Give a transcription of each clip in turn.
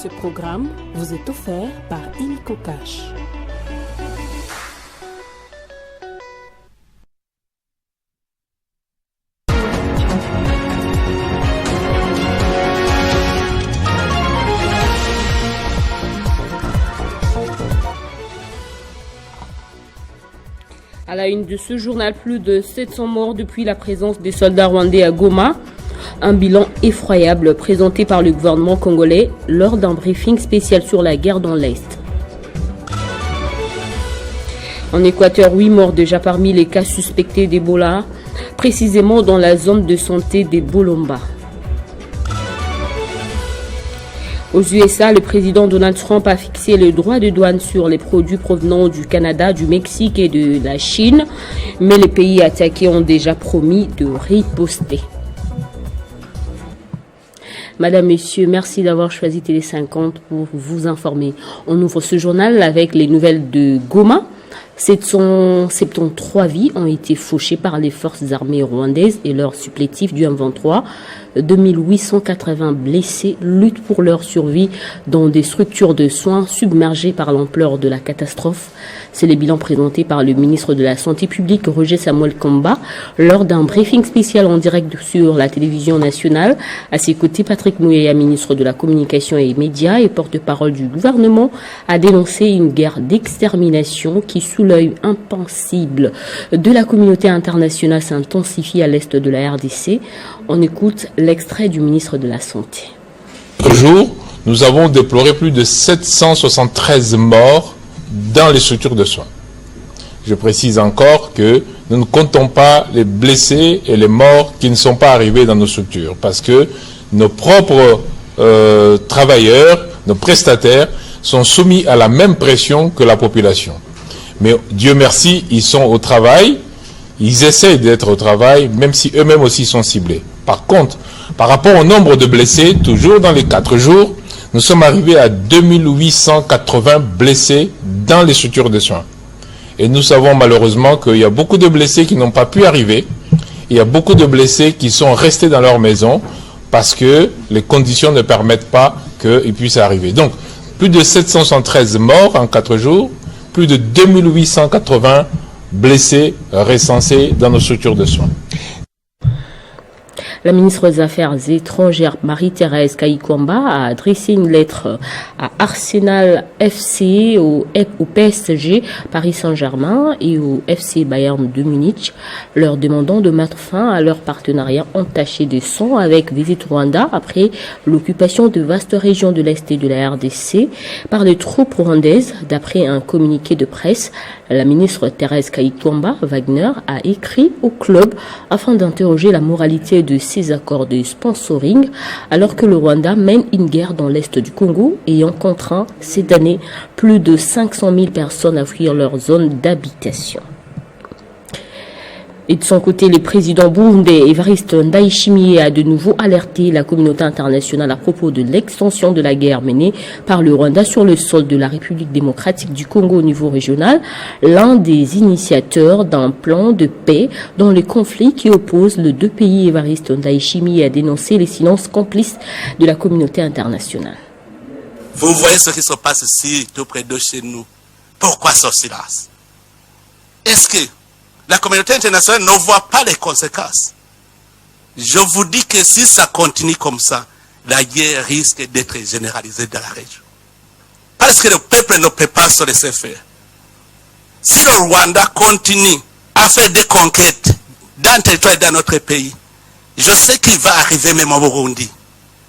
Ce programme vous est offert par Illico Cash. À la une de ce journal, plus de 700 morts depuis la présence des soldats rwandais à Goma. Un bilan effroyable présenté par le gouvernement congolais lors d'un briefing spécial sur la guerre dans l'Est. En Équateur, 8 morts déjà parmi les cas suspectés d'Ebola, précisément dans la zone de santé des Bolomba. Aux USA, le président Donald Trump a fixé le droit de douane sur les produits provenant du Canada, du Mexique et de la Chine, mais les pays attaqués ont déjà promis de riposter. Madame, Messieurs, merci d'avoir choisi Télé 50 pour vous informer. On ouvre ce journal avec les nouvelles de Goma. 773 vies ont été fauchées par les forces armées rwandaises et leurs supplétifs du M23. 2880 blessés luttent pour leur survie dans des structures de soins submergées par l'ampleur de la catastrophe. C'est le bilan présenté par le ministre de la Santé publique, Roger Samuel Kamba, lors d'un briefing spécial en direct sur la télévision nationale. À ses côtés, Patrick Muyaya, ministre de la Communication et Médias et porte-parole du gouvernement, a dénoncé une guerre d'extermination qui, sous l'œil impassible de la communauté internationale, s'intensifie à l'est de la RDC. On écoute l'extrait du ministre de la Santé. Ce jour, nous avons déploré plus de 773 morts dans les structures de soins. Je précise encore que nous ne comptons pas les blessés et les morts qui ne sont pas arrivés dans nos structures, parce que nos propres travailleurs, nos prestataires, sont soumis à la même pression que la population. Mais Dieu merci, ils sont au travail, ils essayent d'être au travail, même si eux-mêmes aussi sont ciblés. Par contre, par rapport au nombre de blessés, toujours dans les 4 jours, nous sommes arrivés à 2880 blessés dans les structures de soins. Et nous savons malheureusement qu'il y a beaucoup de blessés qui n'ont pas pu arriver. Il y a beaucoup de blessés qui sont restés dans leur maison parce que les conditions ne permettent pas qu'ils puissent arriver. Donc, plus de 773 morts en 4 jours, plus de 2880 blessés recensés dans nos structures de soins. La ministre des Affaires étrangères, Marie-Thérèse Kayikwamba, a adressé une lettre à Arsenal FC, au PSG Paris Saint-Germain et au FC Bayern de Munich, leur demandant de mettre fin à leur partenariat entaché de sang avec Visit Rwanda après l'occupation de vastes régions de l'Est et de la RDC par les troupes rwandaises. D'après un communiqué de presse, la ministre Thérèse Kayikwamba Wagner a écrit au club afin d'interroger la moralité de ces accords de sponsoring, alors que le Rwanda mène une guerre dans l'est du Congo, ayant contraint cette année plus de 500 000 personnes à fuir leur zone d'habitation. Et de son côté, le président burundais Evariste Ndayishimiye a de nouveau alerté la communauté internationale à propos de l'extension de la guerre menée par le Rwanda sur le sol de la République démocratique du Congo au niveau régional, l'un des initiateurs d'un plan de paix dans le conflit qui oppose les deux pays. Evariste Ndayishimiye a dénoncé les silences complices de la communauté internationale. Vous voyez ce qui se passe ici, tout près de chez nous. Pourquoi ce silence? Est-ce que la communauté internationale ne voit pas les conséquences? Je vous dis que si ça continue comme ça, la guerre risque d'être généralisée dans la région. Parce que le peuple ne peut pas se laisser faire. Si le Rwanda continue à faire des conquêtes dans le territoire et dans notre pays, je sais qu'il va arriver même au Burundi.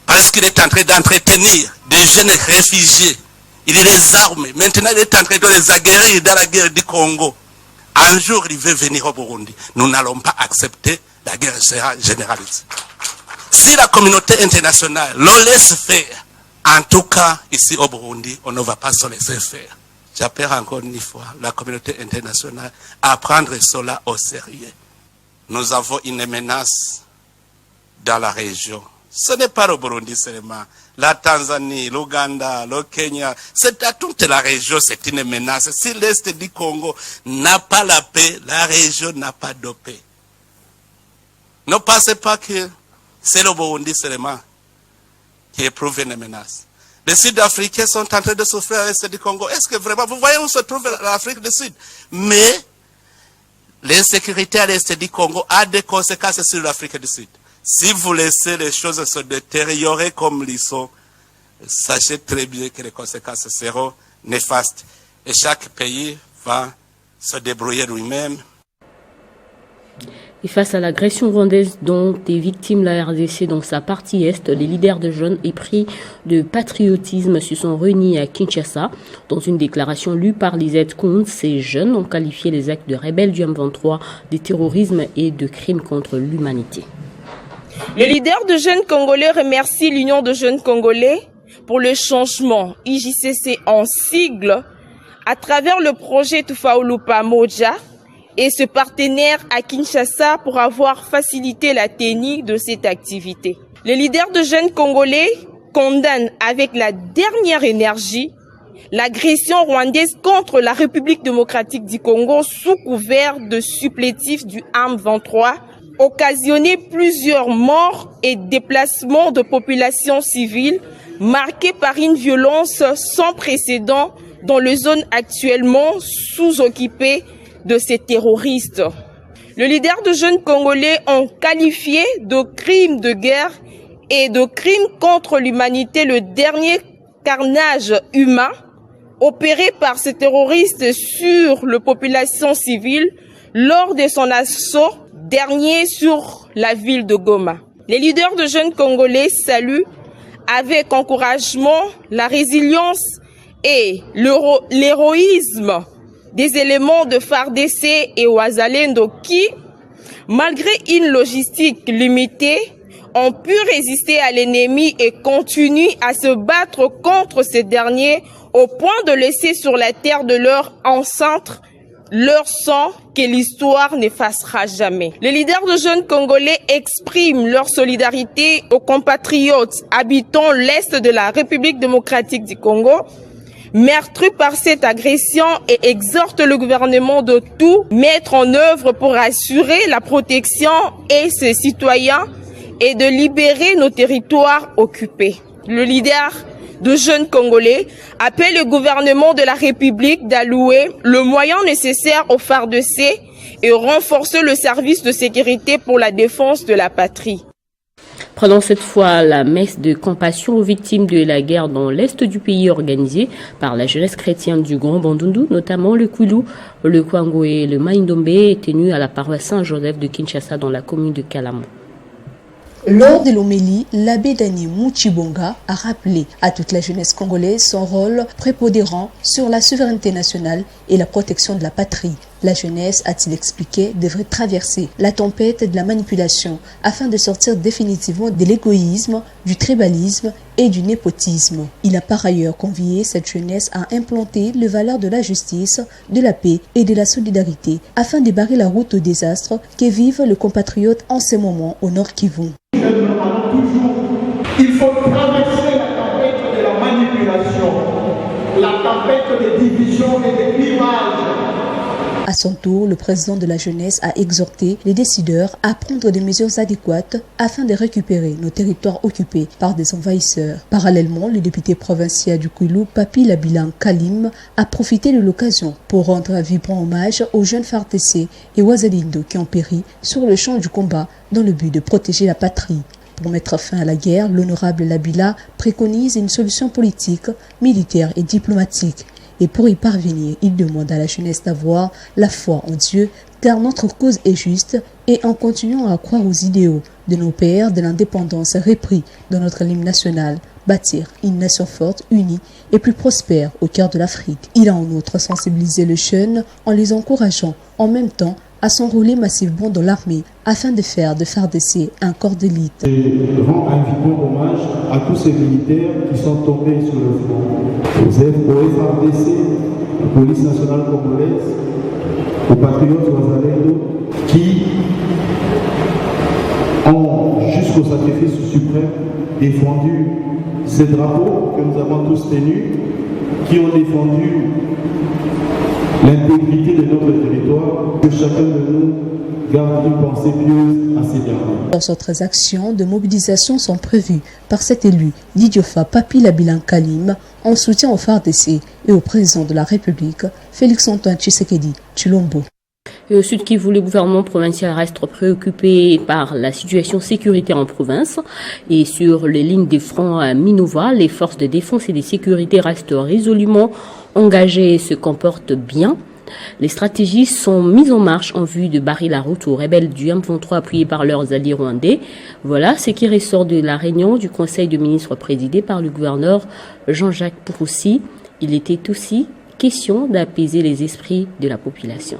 Parce qu'il est en train d'entretenir des jeunes réfugiés. Il les arme. Maintenant, il est en train de les aguerrir dans la guerre du Congo. Un jour, il veut venir au Burundi. Nous n'allons pas accepter la guerre généralisée. Si la communauté internationale le laisse faire, en tout cas, ici au Burundi, on ne va pas se laisser faire. J'appelle encore une fois la communauté internationale à prendre cela au sérieux. Nous avons une menace dans la région. Ce n'est pas le Burundi seulement. La Tanzanie, l'Ouganda, le Kenya, c'est à toute la région, c'est une menace. Si l'Est du Congo n'a pas la paix, la région n'a pas de paix. Ne pensez pas que c'est le Burundi seulement qui éprouve une menace. Les Sud-Africains sont en train de souffrir à l'est du Congo. Est-ce que vraiment, vous voyez où se trouve l'Afrique du Sud? Mais l'insécurité à l'est du Congo a des conséquences sur l'Afrique du Sud. Si vous laissez les choses se détériorer comme ils sont, sachez très bien que les conséquences seront néfastes. Et chaque pays va se débrouiller lui-même. Et face à l'agression rwandaise dont est victime la RDC dans sa partie est, les leaders de jeunes épris de patriotisme se sont réunis à Kinshasa. Dans une déclaration lue par Lisette Kounz, ces jeunes ont qualifié les actes de rebelles du M23 de terrorisme et de crimes contre l'humanité. Les leaders de jeunes congolais remercient l'Union de jeunes congolais pour le changement IJCC en sigle à travers le projet Tufaulu Pamoja et ce partenaire à Kinshasa pour avoir facilité la tenue de cette activité. Les leaders de jeunes congolais condamnent avec la dernière énergie l'agression rwandaise contre la République démocratique du Congo sous couvert de supplétifs du M23, occasionné plusieurs morts et déplacements de populations civiles marqués par une violence sans précédent dans les zones actuellement sous-occupées de ces terroristes. Les leaders de jeunes congolais ont qualifié de crimes de guerre et de crimes contre l'humanité le dernier carnage humain opéré par ces terroristes sur la population civile lors de son assaut dernier sur la ville de Goma. Les leaders de jeunes congolais saluent avec encouragement la résilience et l'héroïsme des éléments de FARDC et Wazalendo qui, malgré une logistique limitée, ont pu résister à l'ennemi et continuent à se battre contre ces derniers au point de laisser sur la terre de leur ancêtre leur sang que l'histoire n'effacera jamais. Les leaders de jeunes congolais expriment leur solidarité aux compatriotes habitant l'est de la République démocratique du Congo, meurtris par cette agression, et exhortent le gouvernement de tout mettre en œuvre pour assurer la protection de ses citoyens et de libérer nos territoires occupés. Le leader de jeunes Congolais appelle le gouvernement de la République d'allouer le moyen nécessaire aux FARDC et renforcer le service de sécurité pour la défense de la patrie. Prenons cette fois la messe de compassion aux victimes de la guerre dans l'est du pays organisée par la jeunesse chrétienne du Grand Bandundu, notamment le Kwilu, le Kwango et le Maïndombe, tenue à la paroisse Saint-Joseph de Kinshasa dans la commune de Kalamu. Lors de l'homélie, l'abbé Daniel Muchibonga a rappelé à toute la jeunesse congolaise son rôle prépondérant sur la souveraineté nationale et la protection de la patrie. La jeunesse, a-t-il expliqué, devrait traverser la tempête de la manipulation afin de sortir définitivement de l'égoïsme, du tribalisme et du népotisme. Il a par ailleurs convié cette jeunesse à implanter les valeurs de la justice, de la paix et de la solidarité afin de barrer la route au désastre que vivent les compatriotes en ce moment au Nord Kivu. Il faut traverser la tempête de la manipulation, la tempête des divisions et des clivages. À son tour, le président de la jeunesse a exhorté les décideurs à prendre des mesures adéquates afin de récupérer nos territoires occupés par des envahisseurs. Parallèlement, le député provincial du Kwilu, Papi Labilan Kalim, a profité de l'occasion pour rendre un vibrant hommage aux jeunes FARDC et Wazalendo qui ont péri sur le champ du combat dans le but de protéger la patrie. Pour mettre fin à la guerre, l'honorable Labila préconise une solution politique, militaire et diplomatique. Et pour y parvenir, il demande à la jeunesse d'avoir la foi en Dieu, car notre cause est juste, et en continuant à croire aux idéaux de nos pères de l'indépendance repris dans notre hymne national, bâtir une nation forte, unie et plus prospère au cœur de l'Afrique. Il a en outre sensibilisé les jeunes en les encourageant en même temps à s'enrôler massivement dans l'armée afin de faire de FARDC un corps d'élite. Je rends un vibrant hommage à tous ces militaires qui sont tombés sur le front, au FARDC, à la police nationale congolaise, aux patriotes Wazalendo, qui ont jusqu'au sacrifice suprême défendu ces drapeaux que nous avons tous tenus, qui ont défendu l'intégrité de notre territoire, que chacun de nous garde une pensée pieuse à ces derniers. D'autres actions de mobilisation sont prévues par cet élu, Didiofa Papi Labilan Kalim, en soutien au FARDC et au président de la République, Félix-Antoine Tshisekedi Tshilombo. Et au Sud Kivu, le gouvernement provincial reste préoccupé par la situation sécuritaire en province. Et sur les lignes des fronts à Minova, les forces de défense et de sécurité restent résolument engagées et se comportent bien. Les stratégies sont mises en marche en vue de barrer la route aux rebelles du M23 appuyés par leurs alliés rwandais. Voilà ce qui ressort de la réunion du Conseil de ministres présidé par le gouverneur Jean-Jacques Pouroussi. Il était aussi question d'apaiser les esprits de la population.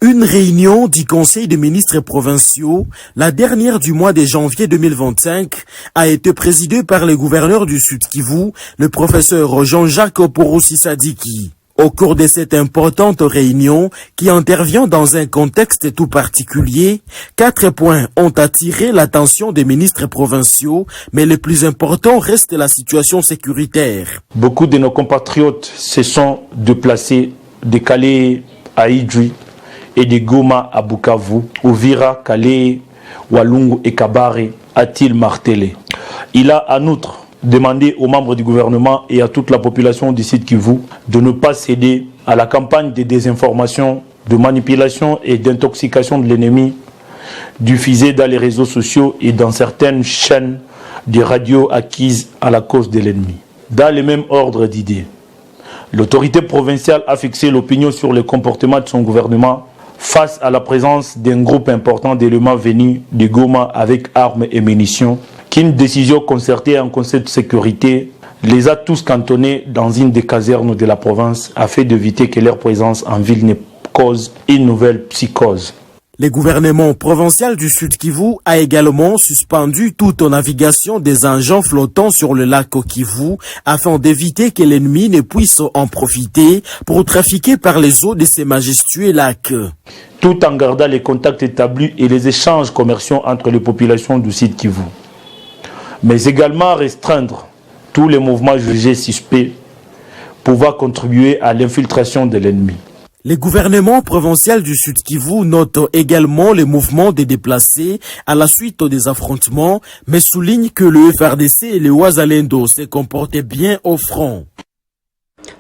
Une réunion du Conseil des ministres provinciaux, la dernière du mois de janvier 2025, a été présidée par le gouverneur du Sud Kivu, le professeur Jean-Jacques Pouroussi Sadiki. Au cours de cette importante réunion, qui intervient dans un contexte tout particulier, 4 points ont attiré l'attention des ministres provinciaux, mais le plus important reste la situation sécuritaire. Beaucoup de nos compatriotes se sont déplacés de Calais à Idjwi et de Goma à Bukavu, Uvira, Calais, Walungu et Kabare, a-t-il martelé. Il a en outre demandé aux membres du gouvernement et à toute la population du Sud Kivu de ne pas céder à la campagne de désinformation, de manipulation et d'intoxication de l'ennemi diffusée dans les réseaux sociaux et dans certaines chaînes de radio acquises à la cause de l'ennemi. Dans le même ordre d'idées, l'autorité provinciale a fixé l'opinion sur le comportement de son gouvernement face à la présence d'un groupe important d'éléments venus de Goma avec armes et munitions, qu'une décision concertée en Conseil de sécurité les a tous cantonnés dans une des casernes de la province afin d'éviter que leur présence en ville ne cause une nouvelle psychose. Le gouvernement provincial du Sud Kivu a également suspendu toute navigation des engins flottants sur le lac Kivu afin d'éviter que l'ennemi ne puisse en profiter pour trafiquer par les eaux de ces majestueux lacs. Tout en gardant les contacts établis et les échanges commerciaux entre les populations du Sud Kivu. Mais également restreindre tous les mouvements jugés suspects pouvant contribuer à l'infiltration de l'ennemi. Le gouvernement provincial du Sud Kivu note également les mouvements des déplacés à la suite des affrontements, mais souligne que le FARDC et les Wazalendo se comportaient bien au front.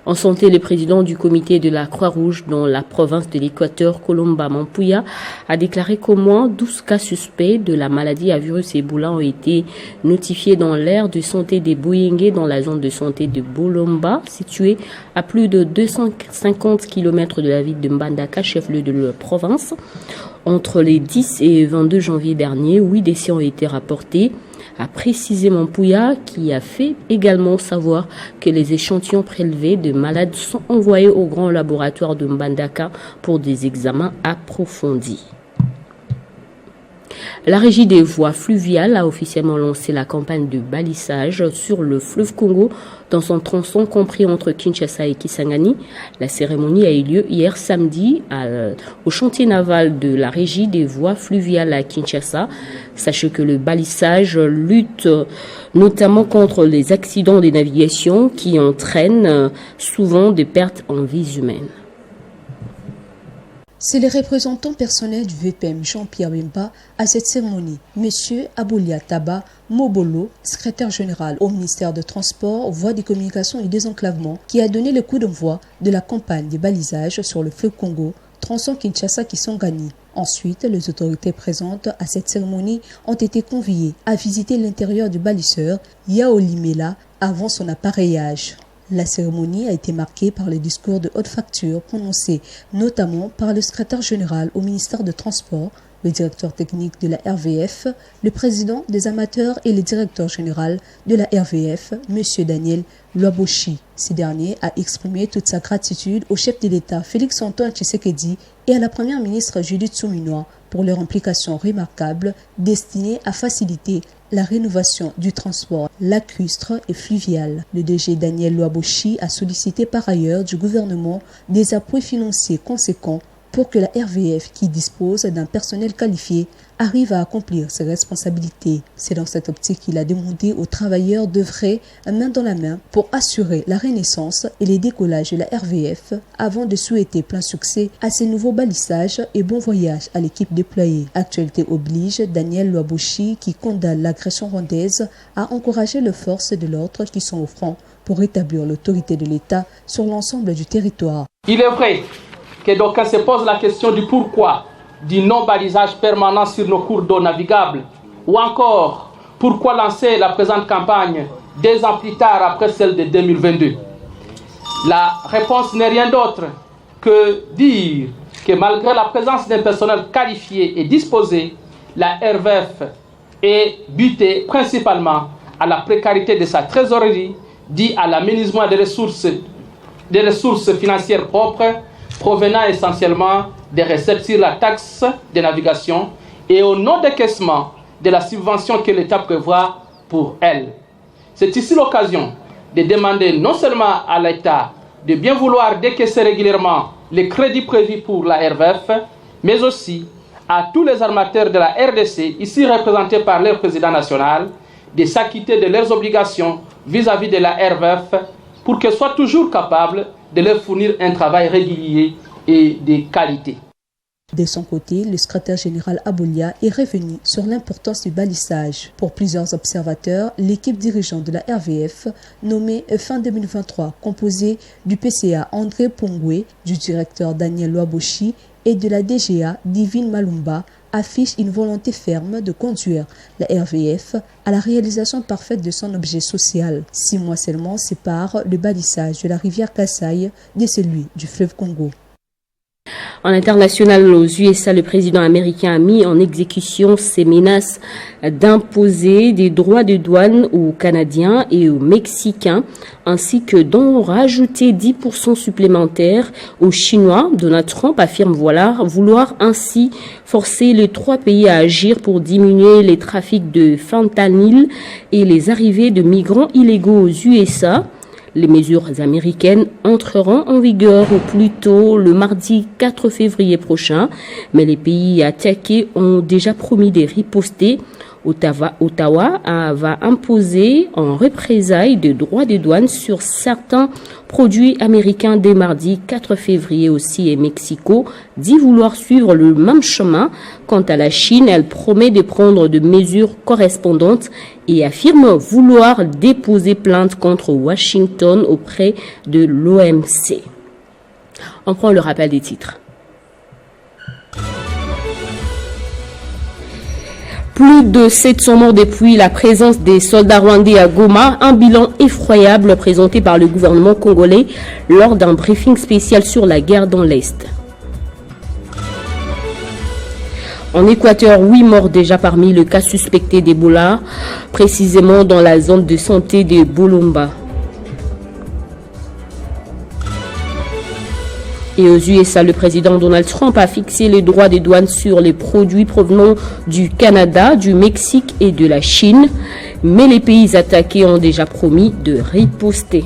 En santé, le président du comité de la Croix-Rouge dans la province de l'Équateur, Colomba Mampuya, a déclaré qu'au moins 12 cas suspects de la maladie à virus Ebola ont été notifiés dans l'aire de santé des Boyengé dans la zone de santé de Bolomba, située à plus de 250 km de la ville de Mbandaka, chef-lieu de la province. Entre les 10 et 22 janvier dernier, 8 décès ont été rapportés, a précisé Mampuya, qui a fait également savoir que les échantillons prélevés de malades sont envoyés au grand laboratoire de Mbandaka pour des examens approfondis. La Régie des voies fluviales a officiellement lancé la campagne de balisage sur le fleuve Congo dans son tronçon compris entre Kinshasa et Kisangani. La cérémonie a eu lieu hier samedi au chantier naval de la Régie des voies fluviales à Kinshasa. Sachez que le balisage lutte notamment contre les accidents de navigation qui entraînent souvent des pertes en vies humaines. C'est le représentant personnel du VPM Jean-Pierre Bemba à cette cérémonie, M. Aboulia Taba Mobolo, secrétaire général au ministère des Transports, Voies des Communications et Désenclavement, qui a donné le coup d'envoi de la campagne de balisage sur le fleuve Congo, tronçon Kinshasa-Kisangani. Ensuite, les autorités présentes à cette cérémonie ont été conviées à visiter l'intérieur du baliseur Yao Limela avant son appareillage. La cérémonie a été marquée par les discours de haute facture prononcés notamment par le secrétaire général au ministère des Transports, le directeur technique de la RVF, le président des amateurs et le directeur général de la RVF, M. Daniel Loaboshi. Ce dernier a exprimé toute sa gratitude au chef de l'État Félix-Antoine Tshisekedi et à la première ministre Judith Suminwa pour leur implication remarquable destinée à faciliter la rénovation du transport lacustre et fluvial. Le DG Daniel Loaboshi a sollicité par ailleurs du gouvernement des appuis financiers conséquents pour que la RVF, qui dispose d'un personnel qualifié, arrive à accomplir ses responsabilités. C'est dans cette optique qu'il a demandé aux travailleurs d'œuvrer main dans la main pour assurer la renaissance et les décollages de la RVF avant de souhaiter plein succès à ces nouveaux balissages et bon voyage à l'équipe déployée. Actualité oblige, Daniel Loaboshi, qui condamne l'agression rwandaise, a encouragé les forces de l'ordre qui sont au front pour rétablir l'autorité de l'État sur l'ensemble du territoire. Il est vrai que d'aucuns se posent la question du pourquoi du non-balisage permanent sur nos cours d'eau navigables, ou encore pourquoi lancer la présente campagne 2 ans plus tard après celle de 2022. La réponse n'est rien d'autre que dire que malgré la présence d'un personnel qualifié et disposé, la RVF est butée principalement à la précarité de sa trésorerie, due à l'aménagement des ressources financières propres provenant essentiellement des recettes sur la taxe de navigation et au non-décaissement de la subvention que l'État prévoit pour elle. C'est ici l'occasion de demander non seulement à l'État de bien vouloir décaisser régulièrement les crédits prévus pour la RVF, mais aussi à tous les armateurs de la RDC, ici représentés par leur président national, de s'acquitter de leurs obligations vis-à-vis de la RVF pour qu'elle soit toujours capable de leur fournir un travail régulier et de qualité. De son côté, le secrétaire général Abolia est revenu sur l'importance du balisage. Pour plusieurs observateurs, l'équipe dirigeante de la RVF, nommée fin 2023, composée du PCA André Pongwe, du directeur Daniel Loaboshi et de la DGA Divine Malumba, affiche une volonté ferme de conduire la RVF à la réalisation parfaite de son objet social. 6 mois seulement séparent le balisage de la rivière Kasaï de celui du fleuve Congo. En international, aux USA, le président américain a mis en exécution ses menaces d'imposer des droits de douane aux Canadiens et aux Mexicains, ainsi que d'en rajouter 10% supplémentaires aux Chinois. Donald Trump affirme vouloir ainsi forcer les 3 pays à agir pour diminuer les trafics de fentanyl et les arrivées de migrants illégaux aux USA. Les mesures américaines entreront en vigueur au plus tôt le mardi 4 février prochain, mais les pays attaqués ont déjà promis de riposter. Ottawa va imposer en représailles des droits de douane sur certains produits américains dès mardi 4 février aussi, et Mexico dit vouloir suivre le même chemin. Quant à la Chine, elle promet de prendre des mesures correspondantes et affirme vouloir déposer plainte contre Washington auprès de l'OMC. On prend le rappel des titres. Plus de 700 morts depuis la présence des soldats rwandais à Goma, un bilan effroyable présenté par le gouvernement congolais lors d'un briefing spécial sur la guerre dans l'Est. En Équateur, 8 morts déjà parmi le cas suspecté d'Ebola, précisément dans la zone de santé de Bolomba. Et aux USA, le président Donald Trump a fixé les droits de douane sur les produits provenant du Canada, du Mexique et de la Chine. Mais les pays attaqués ont déjà promis de riposter.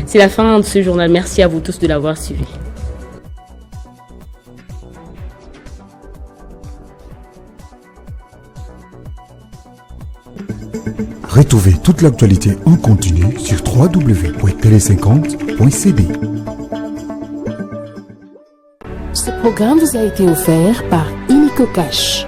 C'est la fin de ce journal. Merci à vous tous de l'avoir suivi. Retrouvez toute l'actualité en continu sur www.tele50.cd. Ce programme vous a été offert par Illico Cash.